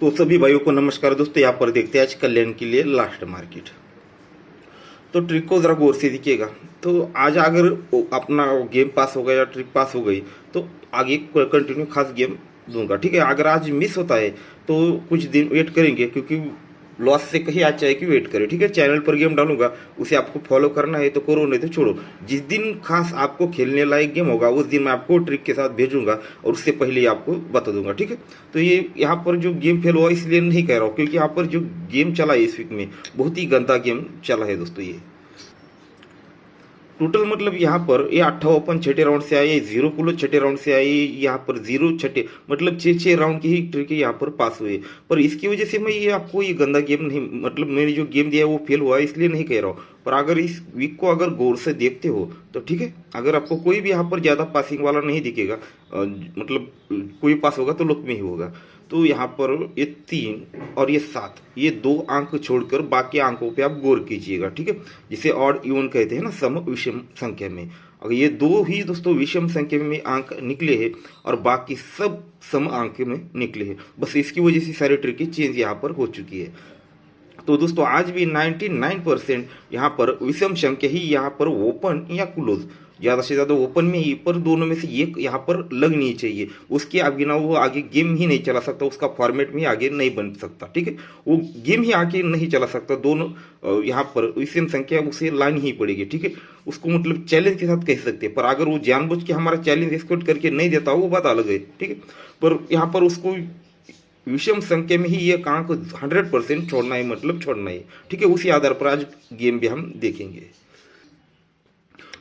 तो सभी भाइयों को नमस्कार दोस्तों। यहाँ पर देखते हैं आज कल्याण के लिए लास्ट मार्केट। तो ट्रिक को जरा गौर से देखिएगा। तो आज अगर अपना गेम पास हो गया या ट्रिक पास हो गई तो आगे कंटिन्यू खास गेम दूंगा, ठीक है। अगर आज मिस होता है तो कुछ दिन वेट करेंगे, क्योंकि लॉस से कहीं आज चाहे कि वेट करें, ठीक है। चैनल पर गेम डालूंगा, उसे आपको फॉलो करना है तो करो, नहीं तो छोड़ो। जिस दिन खास आपको खेलने लायक गेम होगा उस दिन मैं आपको ट्रिक के साथ भेजूंगा और उससे पहले ही आपको बता दूंगा, ठीक है। तो ये यहाँ पर जो गेम फेल हुआ इसलिए नहीं कह रहा हूँ, क्योंकि यहाँ पर जो गेम चला है इस वीक में बहुत ही गंदा गेम चला है दोस्तों। ये टोटल मतलब यहाँ पर ये 8 ओपन छठे राउंड से आए, 0 क्लोज छठे राउंड से आए, यहाँ पर 0 छठे मतलब 6 राउंड की ही ट्रिक यहाँ पर पास हुए। पर इसकी वजह से मैं ये आपको ये गंदा गेम नहीं, मतलब मैंने जो गेम दिया है वो फेल हुआ है इसलिए नहीं कह रहा हूँ। पर अगर इस वीक को अगर गौर से देखते हो तो ठीक है। अगर आपको कोई भी यहाँ पर ज़्यादा पासिंग वाला नहीं दिखेगा, मतलब कोई पास होगा तो लुक में ही होगा। तो यहाँ पर ये 3 और ये 7, ये 2 अंक छोड़कर बाकी अंकों पे आप गौर कीजिएगा, ठीक है। जिसे ऑड इवन कहते हैं ना, सम विषम संख्या में। अगर ये 2 ही दोस्तों विषम संख्या में अंक निकले हैं और बाकी सब सम अंक में निकले हैं, बस इसकी वजह से सारी ट्रिक चेंज यहाँ पर हो चुकी है। तो दोस्तों आज भी 99% यहाँ पर विषम संख्या ही यहाँ पर ओपन या क्लोज, ज़्यादा से ज़्यादा ओपन में ही, पर दोनों में से एक यहाँ पर लगनी चाहिए। उसके बिना वो आगे गेम ही नहीं चला सकता, उसका फॉर्मेट में आगे नहीं बन सकता, ठीक है। वो गेम ही आगे नहीं चला सकता। दोनों यहाँ पर विषम संख्या उसे लानी ही पड़ेगी, ठीक है। उसको मतलब चैलेंज के साथ कह सकते हैं, पर अगर वो जानबूझ के हमारा चैलेंज एक्सपेक्ट करके नहीं देता वो बात अलग है, ठीक है। पर यहाँ पर उसको विषम संख्या में ही ये अंक 100% छोड़ना है, मतलब छोड़ना है, ठीक है। उसी आधार पर आज गेम भी हम देखेंगे।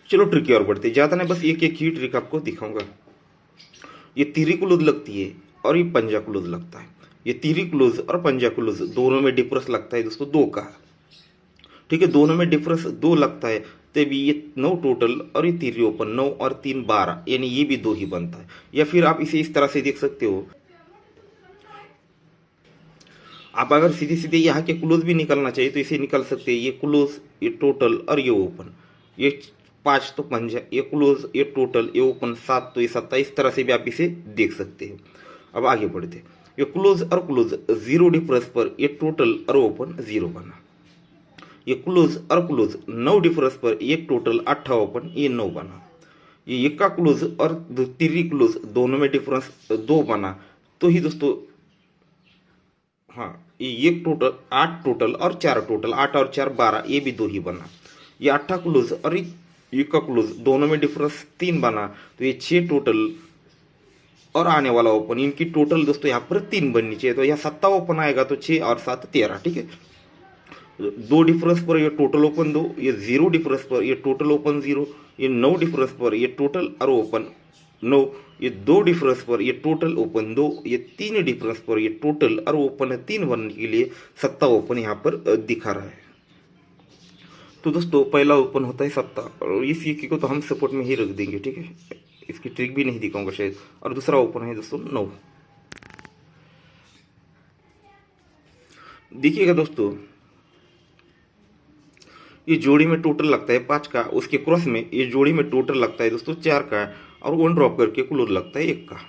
चलो ट्रिक की ओर बढ़ते, ज्यादा नहीं, बस एक ही ट्रिक आपको दिखाऊंगा। ये तीरी क्लोज लगती है और ये पंजा क्लोज लगता है। ये तीरी क्लोज और पंजा क्लोज दोनों में डिफरेंस लगता है दोस्तों 2 का, ठीक है। दोनों में डिफरेंस 2 लगता है, तभी ये 9 टोटल और ये तीरी ओपन 9 और 3 12, यानी ये भी 2 ही बनता है। या फिर आप इसे इस तरह से देख सकते हो, आप अगर सीधे सीधे यहाँ के क्लोज भी निकलना चाहिए तो इसे निकल सकते हैं। ये क्लोज, ये टोटल और ये ओपन, ये 5 तो पंजा, ये क्लोज, ये टोटल, ये ओपन 7 तो ये 7, इस तरह से भी आप इसे देख सकते हो। अब आगे बढ़ते, ये क्लोज और क्लोज 0 डिफरेंस पर ये टोटल और ओपन 0 बना। ये क्लोज और क्लोज 9 डिफरेंस पर ये टोटल 8 ओपन ये 9 बना। ये एक का क्लोज और तीरी क्लोज दोनों में डिफरेंस 2 बना, तो ही दोस्तों हाँ, ये एक टोटल 8 टोटल और 4 टोटल, 8 और 4 12, ये भी 2 ही बना। ये 8 क्लोज और एक का क्लोज दोनों में डिफरेंस 3 बना, तो ये 6 टोटल और आने वाला ओपन, इनकी टोटल दोस्तों यहाँ पर 3 बननी चाहिए। तो यहाँ 7 ओपन आएगा तो 6 और 7 13, ठीक है। 2 डिफरेंस पर ये टोटल ओपन 2, ये 0 डिफरेंस पर ये टोटल ओपन 0, ये 9 डिफरेंस पर ये टोटल और ओपन 9, ये 2 डिफरेंस पर ये टोटल ओपन 2, ये 3 डिफरेंस पर ये टोटल और ओपन 3 बनने के लिए 7 ओपन यहाँ पर दिखा रहा है। तो दोस्तों पहला ओपन होता है 7 और इस एक को तो हम सपोर्ट में ही रख देंगे, ठीक है। इसकी ट्रिक भी नहीं दिखाऊंगा शायद। और दूसरा ओपन है दोस्तों 9। देखिएगा दोस्तों, ये जोड़ी में टोटल लगता है 5 का, उसके क्रॉस में ये जोड़ी में टोटल लगता है दोस्तों 4 का, और 1 ड्रॉप करके क्लोज लगता है 1 का।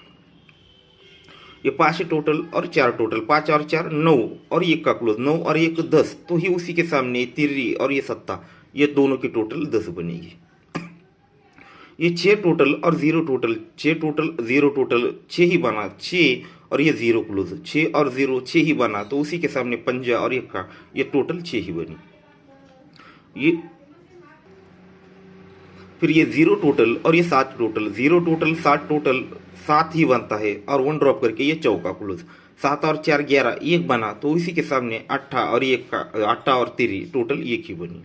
ये 5 टोटल और 4 टोटल, 5 और 4 9 और 1 का क्लोज 9 और 1 10, तो ही उसी के सामने तिर्री और ये 7, ये दोनों की टोटल 10 बनेगी। ये 6 टोटल और 0 टोटल, 6 टोटल 0 टोटल 6 ही बना, 6 और ये 0 क्लोज, 6 और 0 6 ही बना, तो उसी के सामने पंजा और 1 का, ये टोटल 6 ही बनी। ये फिर ये 0 टोटल और ये 7 टोटल, 0 टोटल 7 टोटल 7 ही बनता है, और 1 ड्रॉप करके ये चौका क्लोज, 7 और 4 11 1 बना, तो इसी के सामने 8 और 1 का 8 और 3 टोटल 1 ही बनी।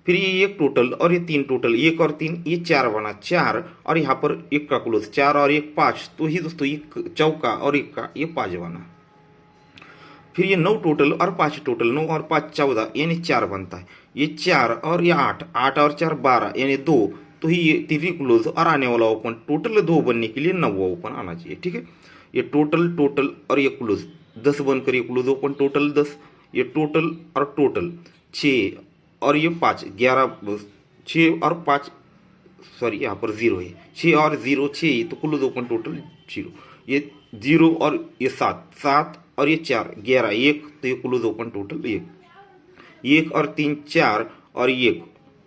फिर ये 1 टोटल और ये 3 टोटल, 1 और 3 ये 4 बना, 4 और यहाँ पर 1 का क्लोज, 4 और 1 5, तो ही दोस्तों 1 चौका और 1 का ये 5 बना। फिर ये 9 टोटल और 5 टोटल, 9 और 5 14, यानी 4 बनता है। ये 4 और ये 8, 8 और 4 12, यानी 2, तो ही ये तीसरी क्लोज और आने वाला ओपन टोटल 2 बनने के लिए 9 ओपन आना चाहिए, ठीक है। ये टोटल टोटल और ये क्लोज 10 बनकर ये क्लोज ओपन टोटल 10, ये टोटल और टोटल 6 और ये 5 11, 6 और 5 सॉरी यहाँ पर 0 है, 6 और 0 6, तो क्लोज ओपन टोटल 0, ये जीरो और ये सात, सात और ये चार 11, एक तो ये क्लोज ओपन टोटल एक और तीन 4 और एक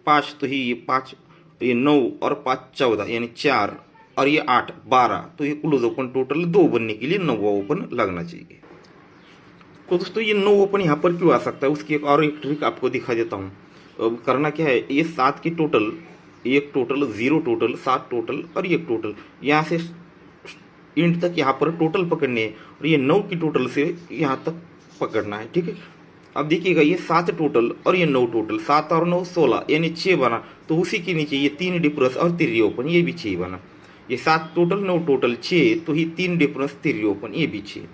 5 तो ये 5, ये 9 और 5 14 यानी 4 और ये 8 12 तो ये क्लोज ओपन टोटल 2 बनने के लिए 9वां ओपन लगना चाहिए। तो दोस्तों ये 9 ओपन यहाँ पर क्यों आ सकता है उसकी एक ट्रिक आपको दिखा देता हूँ। अब करना क्या है, ये 7 की टोटल, एक टोटल 0 टोटल 7 टोटल और एक टोटल यहाँ से इंड तक यहाँ पर टोटल पकड़ने है और ये 9 की टोटल से यहाँ तक पकड़ना है। ठीक है, अब देखिएगा ये 7 टोटल और ये 9 टोटल, 7 और 9 16 यानी 6 बना। तो उसी के नीचे ये 3 डिफरेंस और 3 ओपन, ये भी 6 बना। ये 7 टोटल 9 टोटल 6 तो ये 3 डिफरेंस 3 ओपन, ये भी 6।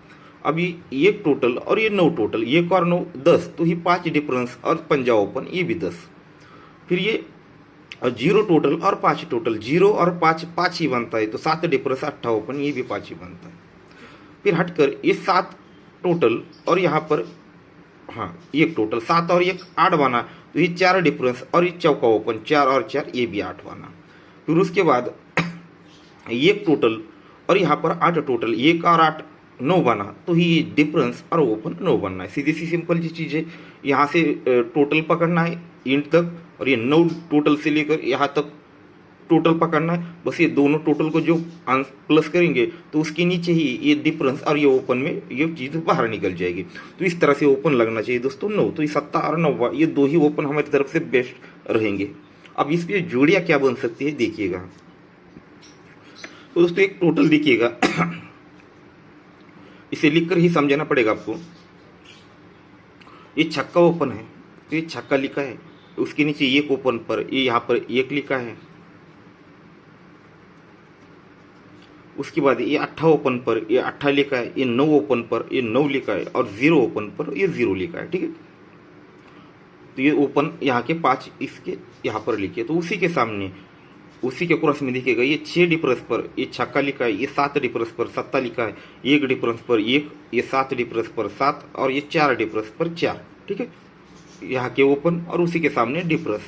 अब ये 1 टोटल और ये 9 टोटल, 1 और 9 10 तो ये 5 डिफरेंस और 5 ओपन, ये भी 10। फिर ये 0 टोटल और 5 टोटल, 0 और 5 5 ही बनता है तो 7 डिफरेंस 8 ओपन, ये भी 5 ही बनता है। फिर हटकर ये 7 टोटल और यहाँ पर हाँ 1 टोटल, 7 और 1 8 बना तो ये 4 डिफरेंस और ये चौका ओपन, 4 और 4 ये भी 8 बना। फिर उसके बाद 1 टोटल और यहाँ पर 8 टोटल, 1 और 8 9 बना तो ये डिफरेंस और ओपन 9 बनना है। सीधी सी सिंपल सी चीज़ है, यहाँ से टोटल पकड़ना है इंड तक और ये 9 टोटल से लेकर यहाँ तक टोटल पकड़ना है। बस ये दोनों टोटल को जो प्लस करेंगे तो उसके नीचे ही ये डिफरेंस और ये ओपन में ये चीज़ बाहर निकल जाएगी। तो इस तरह से ओपन लगना चाहिए दोस्तों 9। तो ये 7 और 9 ये 2 ही ओपन हमारी तरफ से बेस्ट रहेंगे। अब इस पर जोड़ियाँ क्या बन सकती है देखिएगा। तो दोस्तों एक टोटल देखिएगा, इसे लिखकर ही समझाना पड़ेगा आपको। ये छक्का ओपन है तो ये छक्का लिखा है, उसके नीचे एक ओपन पर ये यहाँ पर 1 लिखा है। उसके बाद ये 8 ओपन पर ये 8 लिखा है, ये 9 ओपन पर ये 9 लिखा है और 0 ओपन पर ये 0 लिखा है। ठीक है, तो ये ओपन यहाँ के 5 इसके यहाँ पर लिखे। तो उसी के सामने उसी के क्रॉस में देखिएगा ये 6 डिफरेंस पर ये छक्का लिखा है, ये 7 डिफरेंस पर 7 लिखा है, 1 डिफरेंस पर 1, ये 7 डिफरेंस पर 7 और ये 4 डिफरेंस पर 4। ठीक है, यहाँ के ओपन और उसी के सामने डिफरेंस।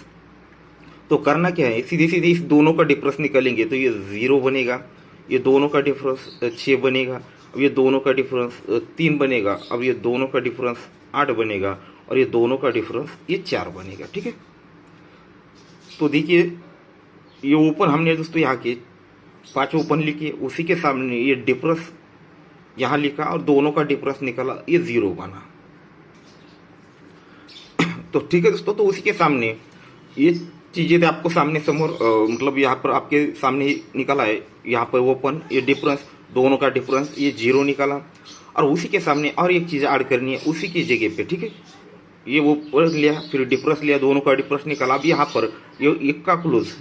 तो करना क्या है, सीधे सीधे इस दोनों का डिफरेंस निकालेंगे तो ये 0 बनेगा, ये दोनों का डिफरेंस 6 बनेगा, अब ये दोनों का डिफरेंस 3 बनेगा, अब ये दोनों का डिफरेंस 8 बनेगा और ये दोनों का डिफरेंस ये 4 बनेगा। ठीक है, तो देखिए ये ओपन हमने दोस्तों यहाँ के 5 ओपन लिखे, उसी के सामने ये डिफरेंस यहाँ लिखा और दोनों का डिफरेंस निकाला, ये 0 बना। तो ठीक है दोस्तों, तो उसी के सामने ये चीज़ें आपको सामने समोर मतलब यहाँ पर आपके सामने ही निकाला है। यहाँ पर ओपन ये डिफरेंस, दोनों का डिफरेंस ये 0 निकाला और उसी के सामने और एक चीज़ ऐड करनी है उसी की जगह पे। ठीक है, ये वो लिया, फिर डिफरेंस लिया, दोनों का डिफरेंस निकाला। अब यहाँ पर ये 1 का क्लोज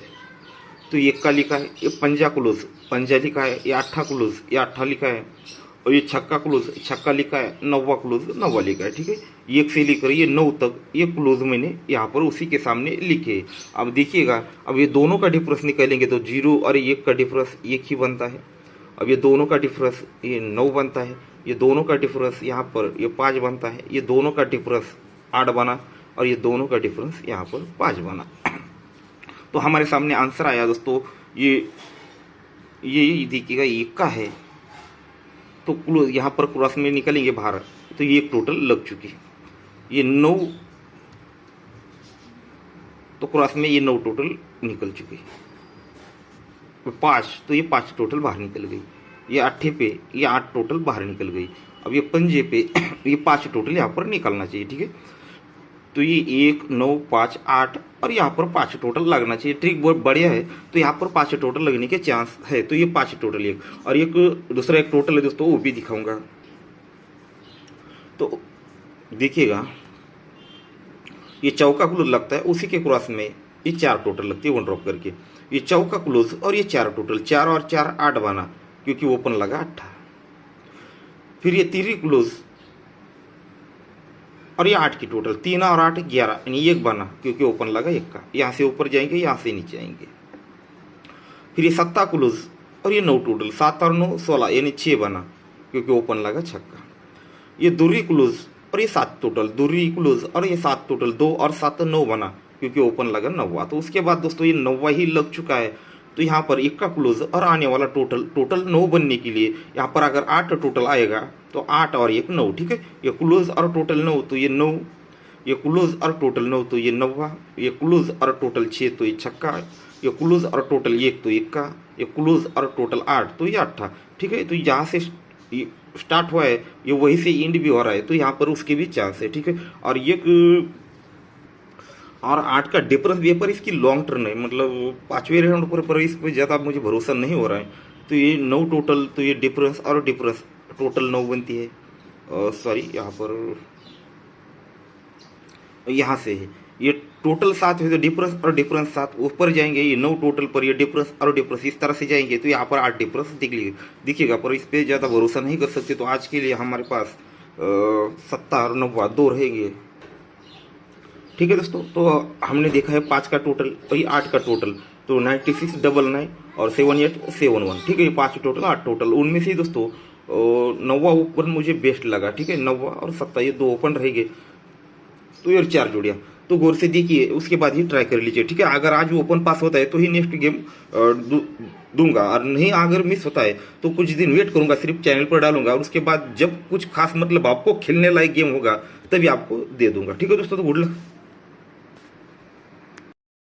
तो 1 का लिखा है, ये 5 क्लोज 5 लिखा है, ये 8 क्लोज ये 8 लिखा है और ये छक्का क्लोज छक्का लिखा है, 9 क्लोज 9 लिखा है। ठीक है, 1 से लेकर ये 9 तक ये क्लोज मैंने यहाँ पर उसी के सामने लिखे। अब देखिएगा, अब ये दोनों का डिफरेंस निकालेंगे तो 0 और 1 का डिफरेंस 1 ही बनता है। अब ये दोनों का डिफरेंस ये 9 बनता है, ये दोनों का डिफरेंस यहाँ पर ये 5 बनता है, ये दोनों का डिफरेंस 8 बना और ये दोनों का डिफरेंस यहाँ पर 5 बना। तो हमारे सामने आंसर आया दोस्तों, ये देखिएगा 1 का है तो क्लोज यहाँ पर क्रॉस में निकलेंगे बाहर तो ये टोटल लग चुकी है। ये 9 तो क्रॉस में ये 9 टोटल निकल चुकी है। 5 तो ये 5 टोटल बाहर निकल गई, ये 8 पे ये 8 टोटल बाहर निकल गई। अब ये 5 पे ये 5 टोटल यहाँ पर निकलना चाहिए। ठीक है, तो ये 1 9 5 8 और यहाँ पर 5 टोटल लगना चाहिए। ट्रिक बहुत बढ़िया है, तो यहाँ पर 5 टोटल लगने के चांस है। तो ये 5 टोटल एक और एक दूसरा एक टोटल है दोस्तों, वो भी दिखाऊंगा। तो देखिएगा ये चौका क्लोज लगता है, उसी के क्रॉस में ये 4 टोटल लगती है 1 ड्रॉप करके। ये चौका क्लोज और ये 4 टोटल, 4 और 4 8 बना क्योंकि ओपन लगा 8। फिर ये 3 क्लोज और ये 8 की टोटल, 3 और 8 11 यानी 1 बना क्योंकि ओपन लगा 1 का। यहाँ से ऊपर जाएंगे, यहाँ से नीचे आएंगे। फिर ये 7 क्लोज और ये 9 टोटल, 7 और 9 16 यानी 6 बना क्योंकि ओपन लगा छक्का। ये दूरी क्लोज और ये 7 टोटल, दूरी क्लोज और ये 7 टोटल, 2 और 7 9 बना क्योंकि ओपन लगा 9वां। तो उसके बाद दोस्तों ये 9वां ही लग चुका है। तो यहाँ पर 1 का क्लोज और आने वाला टोटल 9 बनने के लिए यहाँ पर अगर 8 टोटल आएगा तो 8 और 1 9, ठीक है। ये क्लोज और टोटल 9 तो ये 9, ये क्लोज और टोटल 9 तो ये 9, ये क्लोज और टोटल 6 तो ये छक्का, ये क्लोज और टोटल 1 तो 1 का, ये क्लोज और टोटल 8 तो ये 8, ठीक है। तो यहाँ से स्टार्ट हुआ है, ये वहीं से एंड भी हो रहा है, तो यहाँ पर उसके भी चांस है, ठीक है। और ये और 8 का डिफरेंस भी है, पर इसकी लॉन्ग टर्न है, मतलब 5वें राउंड पर इस पर ज़्यादा मुझे भरोसा नहीं हो रहा है। तो ये 9 टोटल, तो ये डिफरेंस और डिफरेंस टोटल 9 बनती है, सॉरी यहाँ पर यहाँ से है, ये टोटल 7 है तो डिफरेंस और डिफरेंस 7 ऊपर जाएंगे, ये 9 टोटल पर ये डिफरेंस और डिफरेंस इस तरह से जाएंगे, तो यहाँ पर 8 डिफरेंस दिखेगा, पर इस पर ज़्यादा भरोसा नहीं कर सकते। तो आज के लिए हमारे पास 7 और 9 2 रहेंगे, ठीक है दोस्तों। तो हमने देखा है 5 का टोटल और ये 8 का टोटल, तो 9699 और 7871, ठीक है। ये 5 टोटल 8 टोटल, उनमें से दोस्तों 9वां ओपन मुझे बेस्ट लगा, ठीक है। 9वां और 7 ये 2 ओपन रहेंगे, तो ये 4 जोड़ियाँ, तो गौर से देखिए, उसके बाद ही ट्राई कर लीजिए, ठीक है। अगर आज ओपन पास होता है तो ही नेक्स्ट गेम दूंगा, और नहीं अगर मिस होता है तो कुछ दिन वेट करूंगा, सिर्फ चैनल पर डालूंगा, और उसके बाद जब कुछ खास मतलब आपको खेलने लायक गेम होगा तभी आपको दे दूंगा, ठीक है दोस्तों। तो गुड लक।